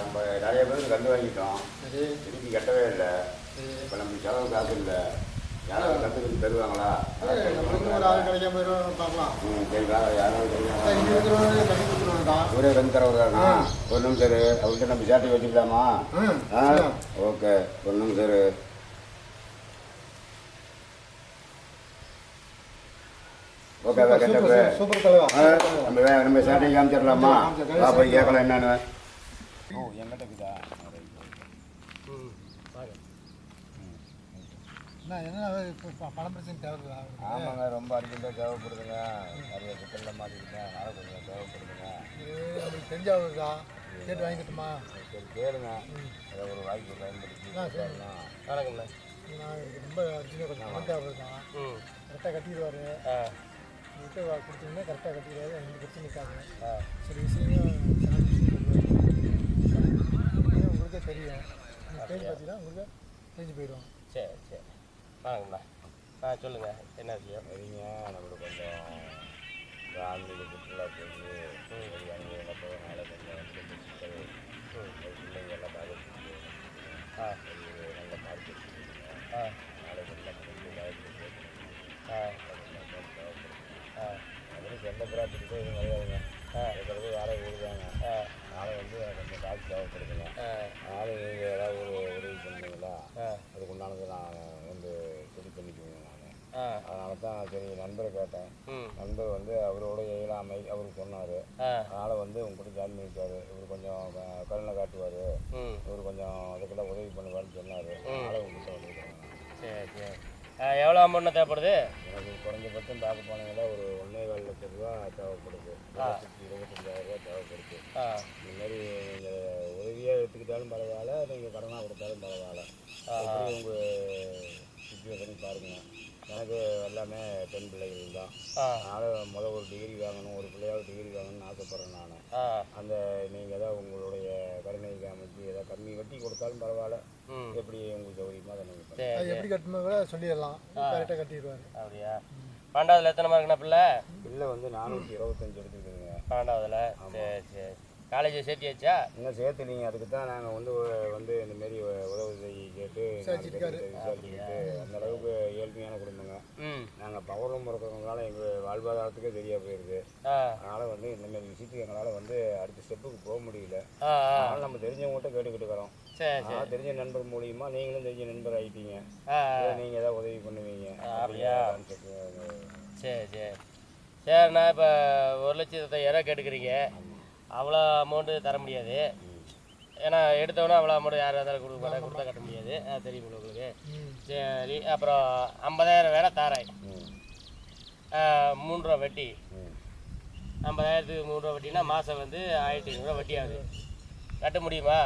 நம்ம நிறைய பேருக்கு கண்டு வாங்கிட்டோம், திருப்பி கட்டவே இல்லை. இப்போ நமக்கு செலவு காசு இல்லை. யாராவது கற்றுக்கிட்டு தருவாங்களா? சரிங்களா? யாராவது ஒரே கண்டு தரவர் தானா? ஒரு நிமிஷம் சரி, அவர்கிட்ட நம்ம சேட்டை வச்சுக்கலாமா? ஓகே, ஒரு நிமிஷம் சரி. ஓகேவா? நம்ம சேட்டையை காமிச்சிடலாமா? போய் கேட்கலாம் என்னன்னு. என்கிட்ட இருக்குதா? பணம் பிரச்சனை தேவைப்படுதா? ஆமாங்க, ரொம்ப அர்ஜென்ட்டாக தேவைப்படுதுங்க. நிறைய சிக்கலில் மாட்டிக்கிட்டேன், அதனால் கொஞ்சம் தேவைப்படுதுங்க. நம்மளுக்கு தெரிஞ்சாவுதா கேட்டு வாங்கிக்கிட்டுமா? சரி கேளுங்க, ஏதோ ஒரு வாய்ப்பு பயன்படுத்தி. வணக்கம்ண்ணா. நான் ரொம்ப அர்ஜென்ட்டாக கொஞ்சம் பணம் தேவைப்படுதான். கரெக்டாக கட்டிடுவார். கிட்ட கொடுத்தீங்கன்னா கரெக்டாக கட்டிடுவார். எந்த பிரச்சனை இருக்காது. சரி விஷயம் உங்களுக்கே தெரியும். பேசி பார்த்தீங்கன்னா உங்களுக்கு தெரிஞ்சு போயிடும். சரி சரி, வணக்கம்ண்ணா. சொல்லுங்கள், என்ன விஷயம்? சரிங்க, நம்மளுக்கு கொஞ்சம் ஆன்மீக சுற்றுலா போய் அங்கே எல்லாம் போகிறனால கொஞ்சம் சிக்கல் பிள்ளைங்க எல்லாம் பாதிச்சு நல்ல மார்க் எடுத்துக்கிட்டுங்க. நாளைக்கு எல்லாம் கொஞ்சம் வாய்ப்பு அதுவும் சொந்த பிரார்த்தனைக்கு எதுவும் கிடையாதுங்க. இருக்கிறது வாடகை விடுதாங்க. நாளை கொஞ்சம் காசு தேவைப்படுதுங்க. அதனால் நீங்கள் ஏதாவது ஒரு உதவி பண்ணுவீங்களா? அதுக்கு உண்டானது நான் சரி பண்ணிக்குவேங்க நான். அதனால தான் சரி நண்பரை கேட்டேன். நண்பர் அவரோட இயலாமை அவருக்கு சொன்னார். அதனால் உங்கள்கிட்ட ஜாயின் பண்ணிட்டார். இவர் கொஞ்சம் கருணை காட்டுவார், இவர் கொஞ்சம் அதுக்கெல்லாம் உதவி பண்ணுவார்னு சொன்னார். அதனால் உங்கள்கிட்ட வந்துருக்காங்க. சரி சரி, எவ்வளோ அமௌண்ட் தேவைப்படுது? எனக்கு குறைஞ்சபட்சம் பார்க்க போனீங்கன்னா ஒரு 1.25 லட்சம் ரூபா தேவைப்படுது. 25,000 ரூபா தேவைப்படுது. இந்தமாரி நீங்கள் உதவியாக எடுத்துக்கிட்டாலும் பரவாயில்ல, நீங்கள் கடனாக கொடுத்தாலும் பரவாயில்ல. எப்படி உங்கள் சுச்சுவேஷன் பாருங்கள். எனக்கு எல்லாமே பெண் பிள்ளைகள் தான். அதனால் ஒரு டிகிரி வாங்கணும், ஒரு பிள்ளையாவது டிகிரி வாங்கணும்னு ஆசைப்பட்றேன் நான். அந்த நீங்கள் தான் உங்களுடைய கருணை காமிச்சு ஏதாவது கம்மி வட்டி கொடுத்தாலும் பரவாயில்ல. எப்படி உங்களுக்கு சௌகரியமாக அதை நீங்கள் எப்படி கட்டணும் கூட சொல்லிடலாம். கரெக்டாக கட்டிடுவார். அப்படியா? 12ல் எத்தனை மார்க்குண்ணா பிள்ளை? பிள்ளை 425 எடுத்துருக்குதுங்க 12ல். சரி சரி, காலேஜ் சேர்த்தியாச்சா? இன்னும் சேர்த்துலீங்க. அதுக்கு தான் நாங்கள் இந்தமாரி உதவி கேட்டு விசாரிச்சுக்கிட்டு அந்த அளவுக்கு ஏழ்மையான குடும்பங்க. நாங்கள் பவரும் இருக்கிறவங்களால எங்கள் வாழ்வாதாரத்துக்கே சரியாக போயிடுது. அதனால் இந்தமாரி விஷயத்துக்கு எங்களால் அடுத்த ஸ்டெப்புக்கு போக முடியல. அதனால் நம்ம தெரிஞ்சவங்ககிட்ட கேட்டுக்கிட்டுக்கிறோம். தெரிஞ்ச நண்பர் மூலியமா நீங்களும் தெரிஞ்ச நண்பர் ஆகிட்டீங்க. நீங்கள் ஏதாவது உதவி பண்ணுவீங்க. அப்படியா? சரி சரி சரிண்ணா. இப்போ 1,50,000 கேட்டுக்கிறீங்க. அவ்வளோ அமௌண்ட்டு தர முடியாது. ஏன்னா எடுத்தவொன்னே அவ்வளோ அமௌண்ட் யார் இருந்தாலும் கொடுத்தா கட்ட முடியாது. தெரியும் உங்களுக்கு. சரி, அப்புறம் 50,000 வேணா தாரேன். 3 ரூபா வட்டி. 50,000த்துக்கு 3 ரூபா வட்டினா மாதம் 1,500 வட்டி ஆகுது. கட்ட முடியுமா?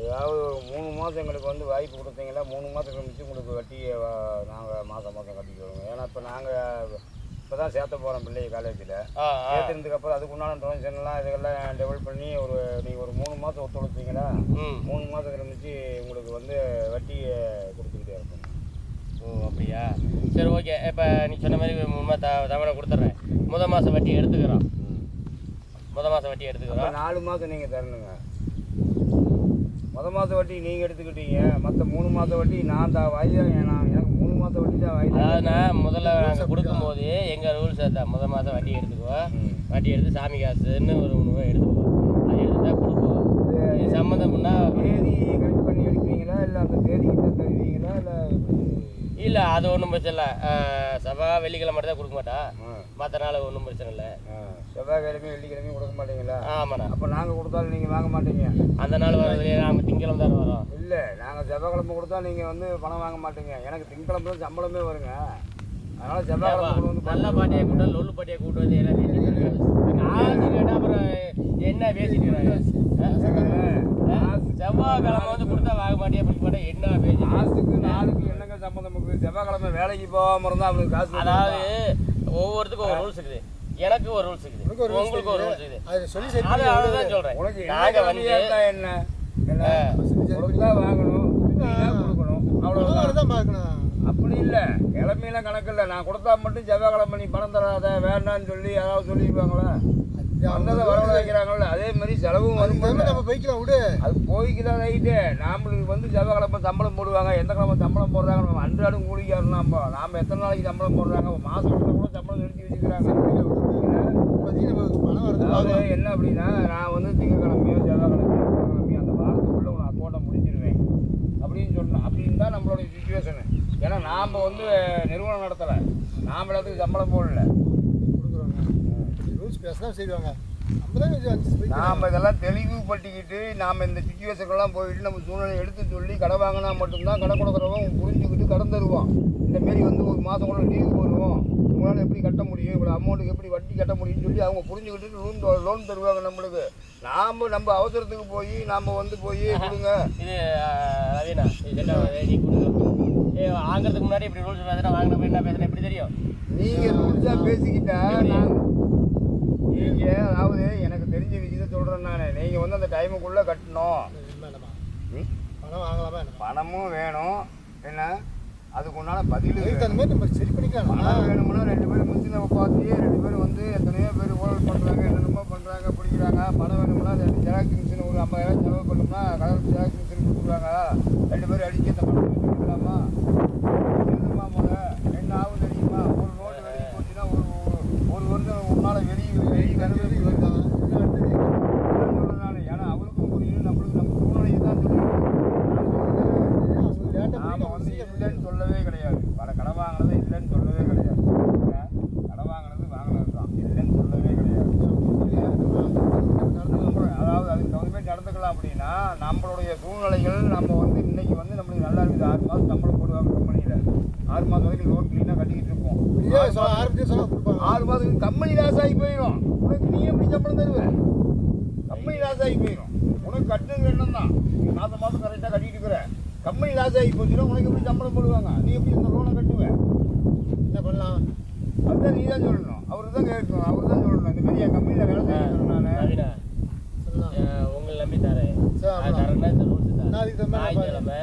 ஏதாவது ஒரு 3 மாதம் எங்களுக்கு வாய்ப்பு கொடுத்தீங்களா? 3 மாதம் கழிச்சு உங்களுக்கு வட்டியை நாங்கள் மாதம் கட்டிக்குவோங்க. ஏன்னா இப்போ நாங்கள் இப்போ தான் சேர்த்த போகிறோம் பிள்ளைய காலேஜில். சேர்த்துனதுக்கப்புறம் அதுக்கு உண்டான டொனேஷன்லாம் இதெல்லாம் டெவலப் பண்ணி நீங்கள் ஒரு 3 மாதம் ஒத்துழைச்சிங்கன்னா 3 மாதம் கழிச்சு உங்களுக்கு வட்டியை கொடுத்துக்கிட்டே இருக்கணும். ஓ அப்படியா? சரி ஓகே. இப்போ நீ சொன்ன மாதிரி 3 மாதம் தவணை கொடுத்துட்றேன். முதல் மாதம் வட்டி எடுத்துக்கிறோம். 4 மாதம் நீங்கள் தரணுங்க. மொதல் மாதம் வட்டி நீங்கள் எடுத்துக்கிட்டீங்க. மற்ற 3 மாதம் வட்டி நான் வாய்தான். எனக்கு 3 மாதம் வட்டி தான் வாய்தான். அதாவது நான் முதல்ல நாங்கள் கொடுக்கும்போது எங்கள் ரூல்ஸ் தான். முதல் மாதம் வட்டி எடுத்துக்குவோம். வட்டி எடுத்து சாமி காசுன்னு ஒரு 3 ரூபா எடுத்துக்குவோம். அது எடுத்து தான் கொடுப்போம். இது சம்மந்தம்னா தேதி கரெக்ட் பண்ணி எடுப்பீங்களா? இல்லை அந்த தேதிக்கு தான் தருவீங்களா? இல்லை அது ஒன்றும் பிரச்சனை இல்லை. செவ்வாய் வெள்ளிக்கிழமை மட்டும் தான் கொடுக்க மாட்டான். மற்ற நாள் ஒன்றும் பிரச்சனை இல்லை. செவ்வாய்க்கிழமையும் வெள்ளிக்கிழமையும் கொடுக்க மாட்டீங்களா? ஆமாண்ணா. அப்போ நாங்கள் கொடுத்தாலும் நீங்கள் வாங்க மாட்டீங்க. அந்த நாள் வரதுலேயே நாங்கள் திங்கக்கிழமை தானே வரோம். இல்லை, நாங்கள் செவ்வாய்க்கிழமை கொடுத்தா நீங்கள் பணம் வாங்க மாட்டீங்க. எனக்கு திங்கக்கிழமை தான் சம்பளமே வருங்க. அதனால் செவ்வாய்க்கிழமை நல்ல பாட்டியை கூட்டு லொல்லு பாட்டியை கூட்டு எல்லாம் பேசிட்டு ஆசை கேட்டால் அப்புறம் என்ன பேசிட்டு செவ்வாய்க்கிழமை கொடுத்தா வாங்க மாட்டேன் பிடிக்க மாட்டேன். என்ன பேசி காசுக்கு நாளுக்கு என்னங்க சம்பந்தம் இருக்குது? செவ்வாய்க்கிழமை வேலைக்கு போகாமல் இருந்தால் அவனுக்கு காசு. அதாவது ஒவ்வொருத்துக்கும் ஒரு ரூல்ஸ் இருக்குது. எனக்கு ஒரு ரூல்ஸ் இருக்குது, உங்களுக்கு ஒரு ரூல்ஸ் இருக்குது. அதான் சொல்றேன். என்ன வாங்கணும், கொடுக்கணும், அவ்வளவுதான் பார்க்கணும். அப்படி இல்லை, கிழமையெல்லாம் கணக்கு இல்லை. நான் கொடுத்தா மட்டும் செவ்வாய்க்கிழமை நீ பணம் தராத வேண்டான்னு சொல்லி யாராவது சொல்லிடுவாங்களா? வந்ததை வரவழ வைக்கிறாங்கல்ல அதே மாதிரி செலவும் வரும். நம்ம போய்க்கலாம் விடு. அது போய்க்குதான் ரைட்டு. நாமளுக்கு வந்து செவ்வாய்க்கிழமை சம்பளம் போடுவாங்க. எந்த கிழமை சம்பளம் போடுறாங்க நம்ம அன்றாடம் கூலிக்காரணும். நாம் எத்தனை நாளைக்கு சம்பளம் போடுறாங்க, மாதம் கூட சம்பளம் நிறுத்தி வச்சுக்கிறாங்க. அதாவது என்ன அப்படின்னா, நான் வந்து திங்கக்கிழமையோ செவ்வாய்க்கிழமையோ அந்த வாரத்துக்குள்ளே உன் அக்கௌண்ட்டை முடிச்சிருவேன் அப்படின்னு சொன்னோம். அப்படின்னு தான் நம்மளுடைய சுச்சுவேஷனு. ஏன்னா நாம் வந்து நிறுவனம் நடத்தலை, நாம் எல்லாத்துக்கும் சம்பளம் போடல. ரூல்ஸ் பேசலாம் செய்வாங்க. நாம் இதெல்லாம் தெளிவுபடுத்திக்கிட்டு நாம் இந்த சுச்சுவேஷனுக்கெல்லாம் போயிட்டு நம்ம சூழ்நிலை எடுத்து சொல்லி கடை வாங்கினா மட்டும்தான் கடை கொடுக்குறவங்க புரிஞ்சுக்கிட்டு கடன் தருவோம். இந்தமாரி வந்து ஒரு மாதம் கூட லீவு போடுவோம், உங்களால் எப்படி கட்ட முடியும், இவ்வளோ அமௌண்ட்டுக்கு எப்படி வட்டி கட்ட முடியும்னு சொல்லி அவங்க புரிஞ்சுக்கிட்டு லோன் தருவாங்க நம்மளுக்கு. நம்ம அவசரத்துக்கு போய் நாம் வந்து போய் கொடுங்க இது ரவீனா நீ கொடுங்க வாங்குறதுக்கு முன்னாடி இப்படி ரூல்ஸ் பேசுகிறேன், வாங்கின போய் என்ன பேசுகிறேன் எப்படி தெரியும்? நீங்கள் ரூல்ஸாக பேசிக்கிட்டா நீங்கள் அதாவது எனக்கு தெரிஞ்ச விஷயத்தை சொல்கிறேன் நான். நீங்கள் வந்து அந்த டைமுக்குள்ளே கட்டணும். பணம் வாங்கலாமா? பணமும் வேணும், என்ன அதுக்கு உண்டான பதில் நம்ம சரி பண்ணிக்கலாம். பணம் வேணும்னா 2 பேரும் முந்தின பார்த்து 2 பேரும் வந்து எத்தனையோ பேர் ஊழல் பண்ணுறாங்க, என்னென்னமோ பண்ணுறாங்க, பிடிக்கிறாங்க. பணம் வேணும்னா 2 ஜெராக்ஸ் மிஷின் ஒரு 50,000 செலவு பண்ணோம்னா கலர் ஜெராக்ஸ் மிஷின் கொடுக்குறாங்க. 2 பேரும் அடித்து அந்த பணத்தை வச்சுக்கலாமா? என்னமா போல என்ன ஆகும் தெரியுமா? ஒரு நோட்டு வெளியே போச்சுன்னா ஒரு வருஷம் உன்னால் வெளியே வருதான் சொல்கிறேன் நான். ஏன்னா அவருக்கும் புரியும், நம்மளுக்கு நம்ம சூழ்நிலையை தான் சொல்லுவேன். நாம் வந்து இல்லைன்னு சொல்லவே கிடையாது. கடன் வாங்கினது இல்லைன்னு சொல்லவே கிடையாது. கடன் வாங்கினது வாங்கினது தான், இல்லைன்னு சொல்லவே கிடையாது. அதாவது அதுக்கு தகுந்த மாதிரி நடந்துக்கலாம். அப்படின்னா நம்மளுடைய சூழ்நிலைகள் நம்ம வந்து இன்னைக்கு வந்து நம்மளுக்கு நல்லா இருக்குது. 6 மாதம் சம்பளம் போடுவாங்க கம்பெனியில். 6 மாதம் வரைக்கும் லோன் க்ளீனாக கட்டிக்கிட்டு இருப்போம். 6 மாதத்துக்கு கம்பெனி லாஸ் ஆகி போயிடும். உனக்கு நீ எப்படி சம்பளம் தருவேன்? கம்பெனி லாஸ் ஆகி போயிடும். உனக்கு கட்டுறது எண்ணம் தான். நீ மாதம் கரெக்டாக கட்டிட்டு இருக்கிற, கம்பெனி லாஸ் ஆகி போச்சுன்னா உனக்கு எப்படி சம்பளம் போடுவாங்க? நீ எப்படி இந்த லோனை கட்டுவேன்? என்ன பண்ணலாம்? அதுதான் நீ தான் சொல்லணும். அவரு தான் கேட்கணும், அவர் தான் சொல்லணும். இந்த மாதிரி என் கம்பெனியில் வேலை செய்யணும் நான் உங்களை நம்பி தரேன். தரேன்னா இந்த ரூல்ஸ் தான். ஞாயிற்றுக்கிழமை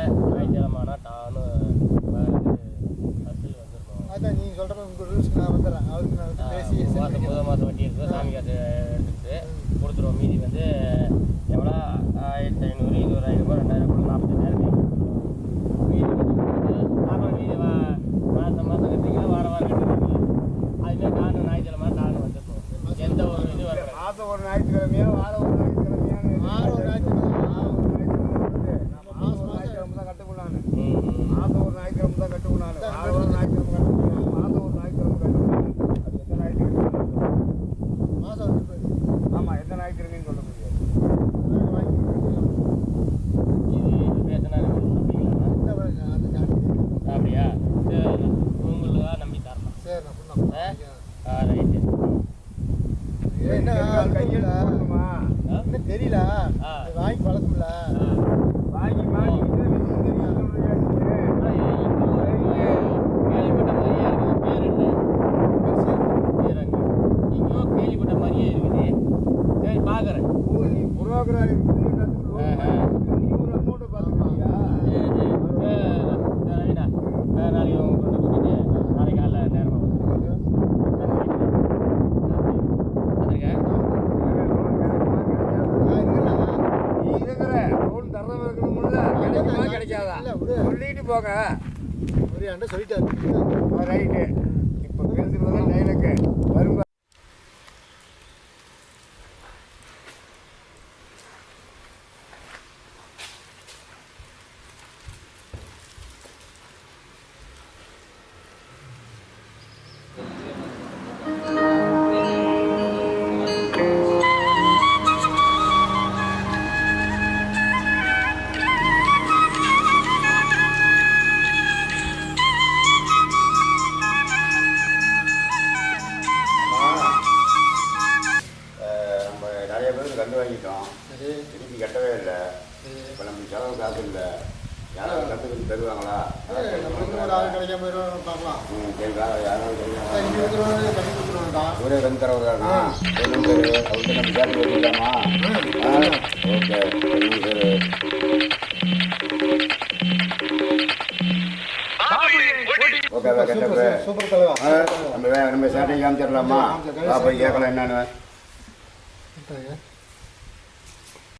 ஆனால் டானும் பஸ்ஸில் வந்துடணும். அதான் நீங்கள் சொல்கிற உங்கள் ரூல்ஸ்க்கு நான் வந்துடுறேன். அவருக்கு நான் பேசி முதல் மாதம் வட்டி இருக்குது, சாமி காசு எடுத்துக்கிட்டு கொடுத்துருவோம். மீதி வந்து எவ்வளோ 1500 இது ஒரு 5000 2000 கூட 45,000 மீதி வந்து அப்புறம் மீதி மாதம் கட்டிங்கன்னா வாரம் கட்டுறீங்க. அதுமாதிரி டானு ஞாயிற்றுக்கிழமை டானு வந்துருக்கோம். எந்த ஒரு இது வர மாதம் ஒரு ஞாயிற்றுக்கிழமையா வாரம் ஒரு ஞாயிற்றுக்கிழமையா வாரம் ஒரு ஞாயிற்றுக்கிழமை தான் கட்டுக்கொள்ளானு. மாதம் ஒரு ஞாயிற்றுக்கிழமை தான் கட்டுக்கொள்ளானு. வாரம் ஒரு ஞாயிற்றுக்கிழமை கட்டுக்கொள்ளானு. மாதம் ஒரு ஞாயிற்றுக்கிழமை கட்டுக்கொள்ளானு. அது எந்த ஞாயிற்றுக்கிழமை மாதம் ஆமாம், எந்த ஞாயிற்றுக்கிழமைன்னு சொல்ல முடியாது. இது பேசினா அப்படியா? சரி, உங்களை நம்பி தரலாம். சரி நான் ரைட்டு. என்ன கையெழுத்து போடணுமா? இன்னும் தெரியல, வாங்கி பழக்கம்ல. வாங்கி மாட்டிக்கிட்டு விஷயம் தெரியும் சொல்றியா? கேள்விப்பட்ட மாதிரியே இருக்குது. பேர் என்ன? பேரங்க எங்கேயோ கேள்விப்பட்ட மாதிரியே இருக்குது. சரி பார்க்குறேன். நீ புரோக்கராக இருக்குது, நீ ஒரு அமௌண்ட்டை பார்த்துக்கிறியா? ரவீனா நாளைக்கு உங்க கொண்டு கூட்டிட்டு நாளைக்கு காலைல நேரமாக நீ இருக்கிற லோன் தர்றவங்க இருக்கணும்ல, கிடைக்குமா கிடைக்காதா சொல்லிட்டு போங்க. ஒரு ஆண்டை சொல்லிட்டாரு. ரைட்டு. இப்போ பேசுறது டைலுக்கு வரும். கண்டு வாங்கிட்டோம், திருப்பி கட்டவே இல்லை. இப்போ நமக்கு செலவு காசு இல்லை. யாராவது கற்றுக்கிட்டு தருவாங்களா? கிடைக்காம பார்க்கலாம். சரி, யாராவது தருவாங்களா? 20 ரூபா ஒரே ரெண்டு தரவுதானா? அவர்கிட்ட நம்ம கேட்டு வச்சுக்கலாமா? ஓகே, ஓகேவா? கட்டப்பு சூப்பர் தலைவா. நம்ம சேட்டையை காமிச்சிடலாமா? போய் கேட்கலாம் என்னன்னு. கரெக்டாக